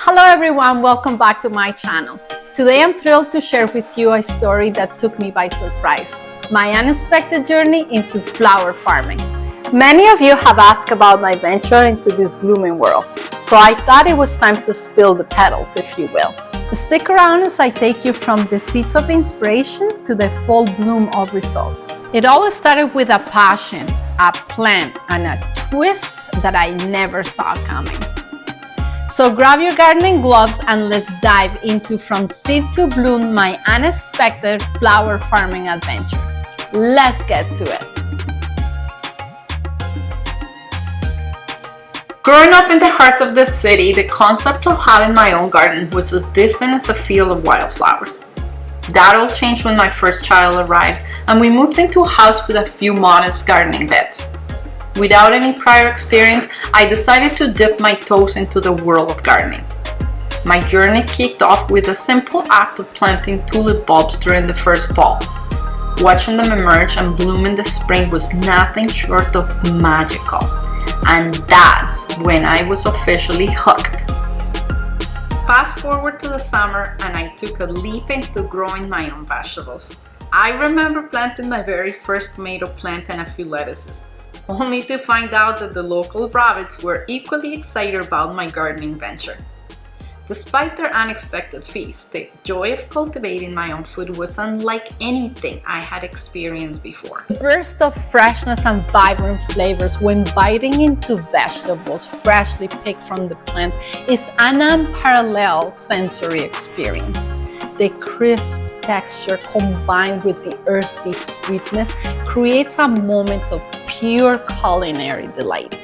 Hello everyone, welcome back to my channel. Today I'm thrilled to share with you a story that took me by surprise, my unexpected journey into flower farming. Many of you have asked about my venture into this blooming world, so I thought it was time to spill the petals, if you will. Stick around as I take you from the seeds of inspiration to the full bloom of results. It all started with a passion, a plan, and a twist that I never saw coming. So grab your gardening gloves and let's dive into From Seed to Bloom, my unexpected flower farming adventure. Let's get to it. Growing up in the heart of the city, the concept of having my own garden was as distant as a field of wildflowers. That all changed when my first child arrived and we moved into a house with a few modest gardening beds. Without any prior experience, I decided to dip my toes into the world of gardening. My journey kicked off with a simple act of planting tulip bulbs during the first fall. Watching them emerge and bloom in the spring was nothing short of magical. And that's when I was officially hooked. Fast forward to the summer and I took a leap into growing my own vegetables. I remember planting my very first tomato plant and a few lettuces, only to find out that the local rabbits were equally excited about my gardening venture. Despite their unexpected feast, the joy of cultivating my own food was unlike anything I had experienced before. The burst of freshness and vibrant flavors when biting into vegetables freshly picked from the plant is an unparalleled sensory experience. The crisp texture combined with the earthy sweetness creates a moment of pure culinary delight.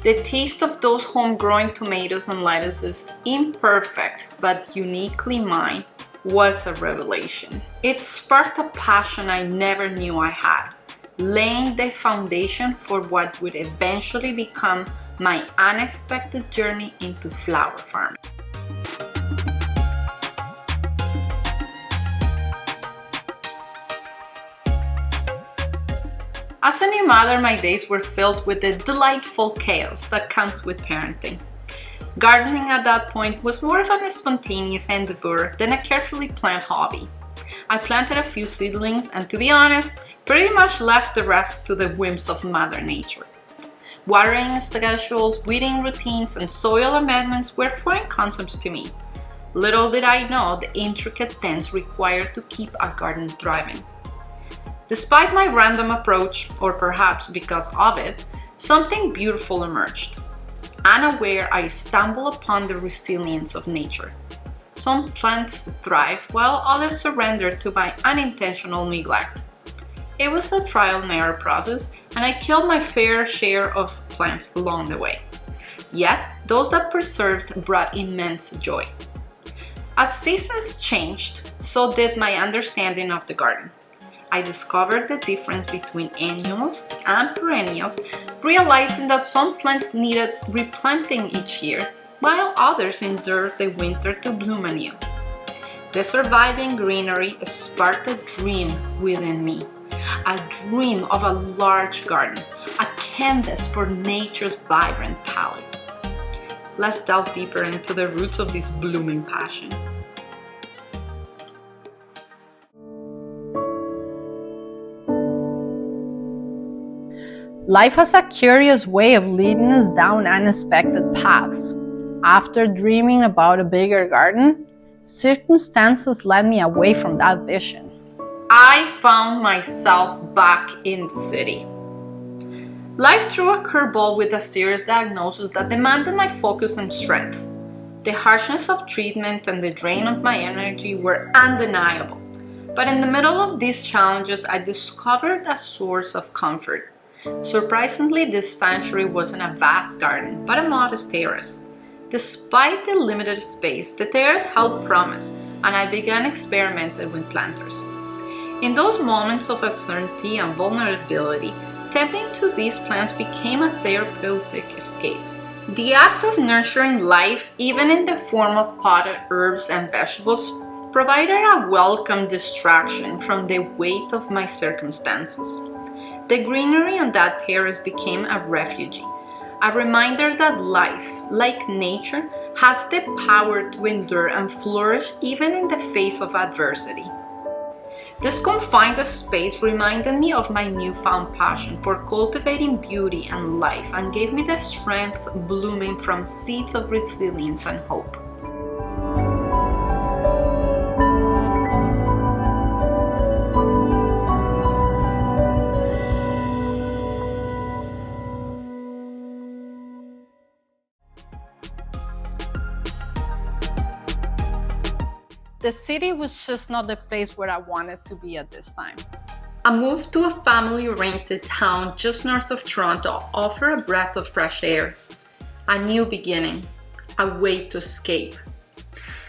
The taste of those homegrown tomatoes and lettuces, imperfect but uniquely mine, was a revelation. It sparked a passion I never knew I had, laying the foundation for what would eventually become my unexpected journey into flower farming. As a new mother, my days were filled with the delightful chaos that comes with parenting. Gardening at that point was more of a spontaneous endeavor than a carefully planned hobby. I planted a few seedlings and, to be honest, pretty much left the rest to the whims of Mother Nature. Watering schedules, weeding routines, and soil amendments were foreign concepts to me. Little did I know the intricate dance required to keep a garden thriving. Despite my random approach, or perhaps because of it, something beautiful emerged. Unaware, I stumbled upon the resilience of nature. Some plants thrive while others surrender to my unintentional neglect. It was a trial and error process, and I killed my fair share of plants along the way. Yet, those that persevered brought immense joy. As seasons changed, so did my understanding of the garden. I discovered the difference between annuals and perennials, realizing that some plants needed replanting each year, while others endured the winter to bloom anew. The surviving greenery sparked a dream within me, a dream of a large garden, a canvas for nature's vibrant palette. Let's delve deeper into the roots of this blooming passion. Life has a curious way of leading us down unexpected paths. After dreaming about a bigger garden, circumstances led me away from that vision. I found myself back in the city. Life threw a curveball with a serious diagnosis that demanded my focus and strength. The harshness of treatment and the drain of my energy were undeniable. But in the middle of these challenges, I discovered a source of comfort. Surprisingly, this sanctuary wasn't a vast garden, but a modest terrace. Despite the limited space, the terrace held promise, and I began experimenting with planters. In those moments of uncertainty and vulnerability, tending to these plants became a therapeutic escape. The act of nurturing life, even in the form of potted herbs and vegetables, provided a welcome distraction from the weight of my circumstances. The greenery on that terrace became a refuge, A reminder that life, like nature, has the power to endure and flourish even in the face of adversity. This confined space reminded me of my newfound passion for cultivating beauty and life and gave me the strength blooming from seeds of resilience and hope. The city was just not the place where I wanted to be at this time. A move to a family-oriented town just north of Toronto offered a breath of fresh air, a new beginning, a way to escape.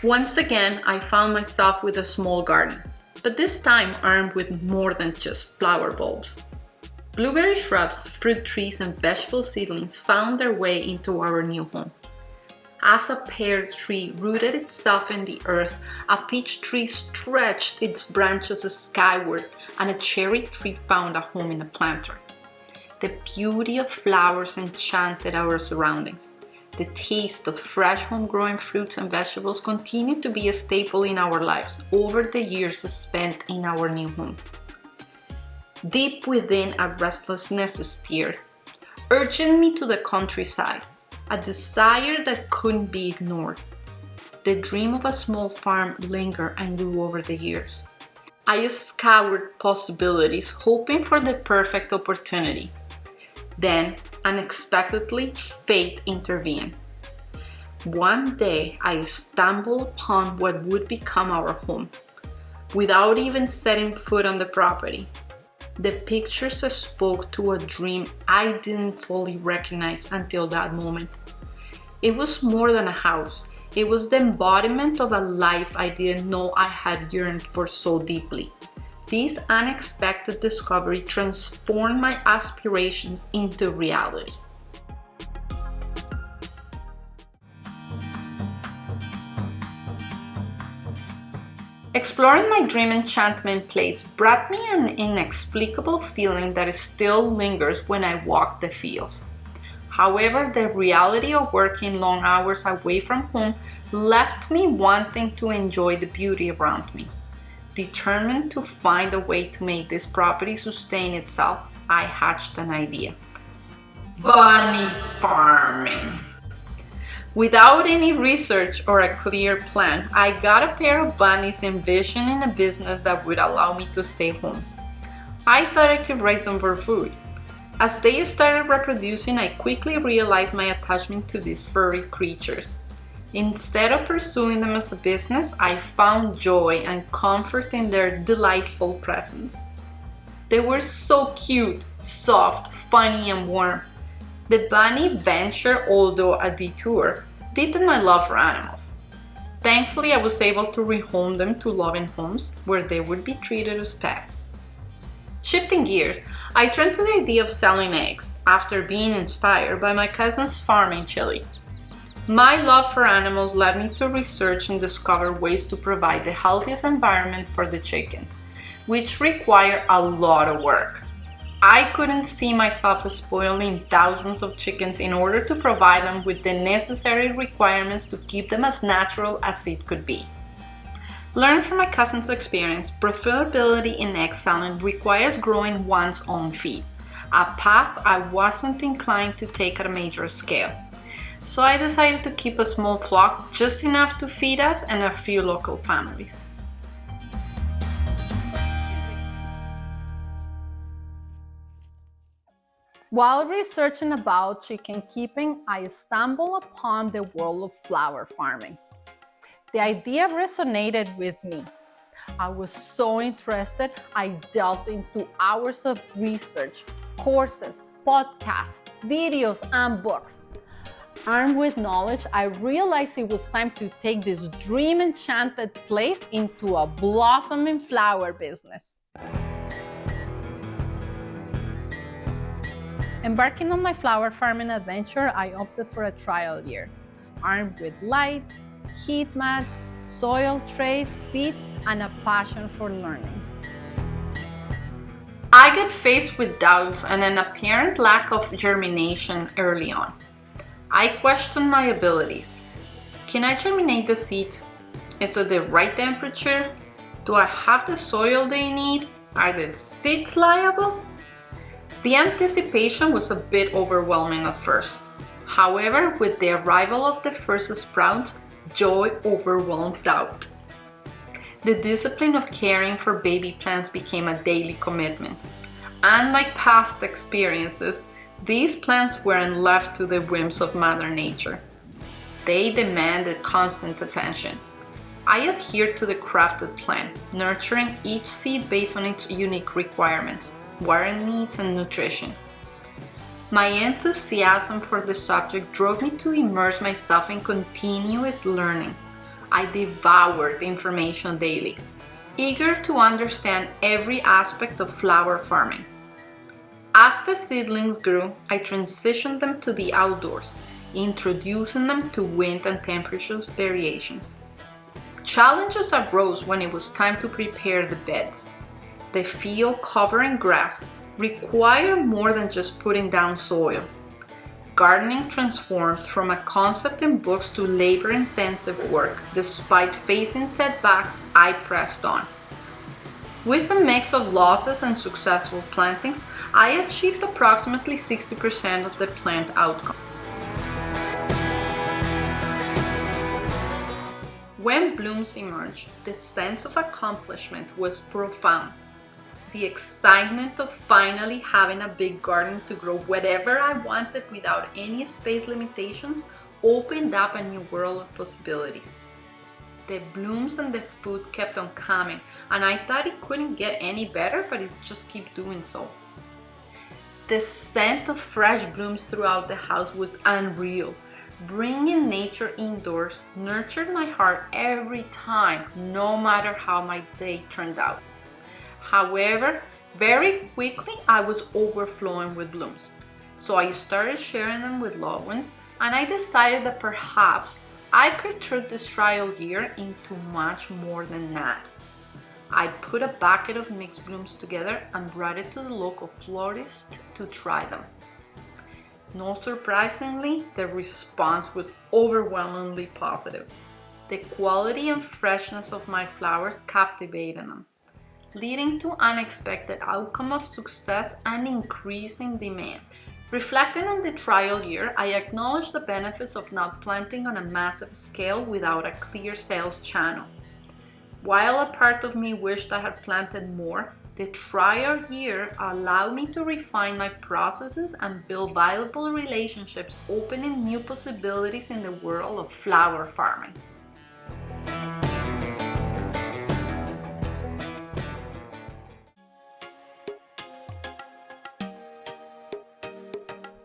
Once again, I found myself with a small garden, but this time armed with more than just flower bulbs. Blueberry shrubs, fruit trees, and vegetable seedlings found their way into our new home. As a pear tree rooted itself in the earth, a peach tree stretched its branches skyward, and a cherry tree found a home in a planter. The beauty of flowers enchanted our surroundings. The taste of fresh home-grown fruits and vegetables continued to be a staple in our lives over the years spent in our new home. Deep within, a restlessness stirred, urging me to the countryside. A desire that couldn't be ignored. The dream of a small farm lingered and grew over the years. I scoured possibilities, hoping for the perfect opportunity. Then, unexpectedly, fate intervened. One day, I stumbled upon what would become our home, without even setting foot on the property. The pictures spoke to a dream I didn't fully recognize until that moment. It was more than a house. It was the embodiment of a life I didn't know I had yearned for so deeply. This unexpected discovery transformed my aspirations into reality. Exploring my dream Enchantment place brought me an inexplicable feeling that still lingers when I walk the fields. However, the reality of working long hours away from home left me wanting to enjoy the beauty around me. Determined to find a way to make this property sustain itself, I hatched an idea. Bunny farming. Without any research or a clear plan, I got a pair of bunnies envisioning a business that would allow me to stay home. I thought I could raise them for food. As they started reproducing, I quickly realized my attachment to these furry creatures. Instead of pursuing them as a business, I found joy and comfort in their delightful presence. They were so cute, soft, funny, and warm. The bunny venture, although a detour, deepened my love for animals. Thankfully, I was able to rehome them to loving homes where they would be treated as pets. Shifting gears, I turned to the idea of selling eggs after being inspired by my cousin's farm in Chile. My love for animals led me to research and discover ways to provide the healthiest environment for the chickens, which require a lot of work. I couldn't see myself spoiling thousands of chickens in order to provide them with the necessary requirements to keep them as natural as it could be. Learning from my cousin's experience, profitability in egg selling requires growing one's own feed, a path I wasn't inclined to take at a major scale. So I decided to keep a small flock, just enough to feed us and a few local families. While researching about chicken keeping, I stumbled upon the world of flower farming. The idea resonated with me. I was so interested, I delved into hours of research, courses, podcasts, videos, and books. Armed with knowledge, I realized it was time to take this dream enchanted place into a blossoming flower business. Embarking on my flower farming adventure, I opted for a trial year, armed with lights, heat mats, soil trays, seeds, and a passion for learning. I get faced with doubts and an apparent lack of germination early on. I question my abilities. Can I germinate the seeds? Is it the right temperature? Do I have the soil they need? Are the seeds liable? The anticipation was a bit overwhelming at first. However, with the arrival of the first sprouts, joy overwhelmed doubt. The discipline of caring for baby plants became a daily commitment. Unlike past experiences, these plants weren't left to the whims of Mother Nature. They demanded constant attention. I adhered to the crafted plan, nurturing each seed based on its unique requirements, water needs, and nutrition. My enthusiasm for the subject drove me to immerse myself in continuous learning. I devoured information daily, eager to understand every aspect of flower farming. As the seedlings grew, I transitioned them to the outdoors, introducing them to wind and temperature variations. Challenges arose when it was time to prepare the beds. The field covering grass required more than just putting down soil. Gardening transformed from a concept in books to labor-intensive work. Despite facing setbacks, I pressed on. With a mix of losses and successful plantings, I achieved approximately 60% of the plant outcome. When blooms emerged, the sense of accomplishment was profound. The excitement of finally having a big garden to grow whatever I wanted without any space limitations opened up a new world of possibilities. The blooms and the food kept on coming, and I thought it couldn't get any better, but it just kept doing so. The scent of fresh blooms throughout the house was unreal. Bringing nature indoors nurtured my heart every time, no matter how my day turned out. However, very quickly I was overflowing with blooms. So I started sharing them with loved ones, and I decided that perhaps I could turn this trial year into much more than that. I put a bucket of mixed blooms together and brought it to the local florist to try them. Not surprisingly, the response was overwhelmingly positive. The quality and freshness of my flowers captivated them, leading to unexpected outcome of success and increasing demand. Reflecting on the trial year, I acknowledge the benefits of not planting on a massive scale without a clear sales channel. While a part of me wished I had planted more, the trial year allowed me to refine my processes and build valuable relationships, opening new possibilities in the world of flower farming.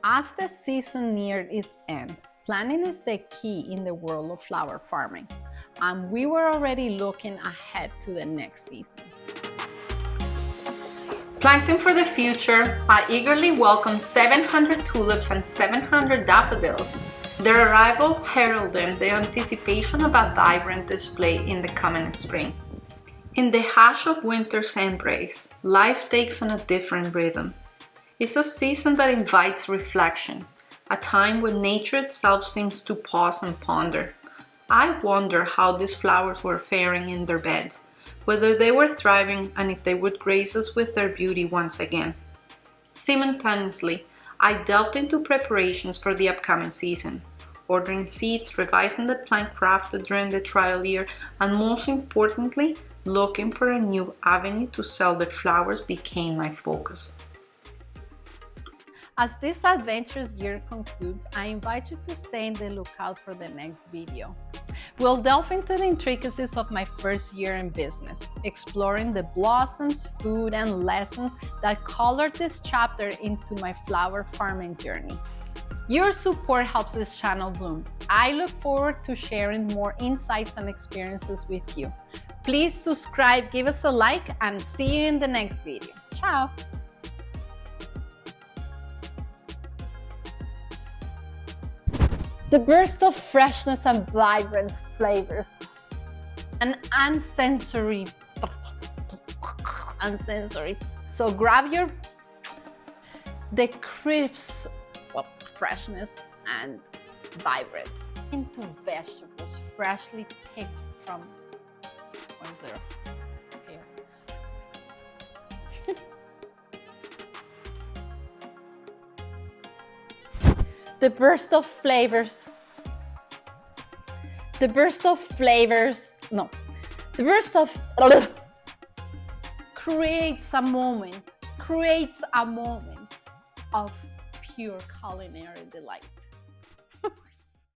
As the season neared its end, planning is the key in the world of flower farming, and we were already looking ahead to the next season. Planting for the future, I eagerly welcomed 700 tulips and 700 daffodils. Their arrival heralded the anticipation of a vibrant display in the coming spring. In the hush of winter's embrace, life takes on a different rhythm. It's a season that invites reflection, a time when nature itself seems to pause and ponder. I wonder how these flowers were faring in their beds, whether they were thriving, and if they would grace us with their beauty once again. Simultaneously, I delved into preparations for the upcoming season, ordering seeds, revising the plant crafted during the trial year, and most importantly, looking for a new avenue to sell the flowers became my focus. As this adventurous year concludes, I invite you to stay in the lookout for the next video. We'll delve into the intricacies of my first year in business, exploring the blossoms, food, and lessons that colored this chapter into my flower farming journey. Your support helps this channel bloom. I look forward to sharing more insights and experiences with you. Please subscribe, give us a like, and see you in the next video. Ciao! The burst of freshness and vibrant flavors, and unsensory So grab the crisp of freshness and vibrant into vegetables freshly picked from, what is there here? The burst of flavors, creates a moment of pure culinary delight.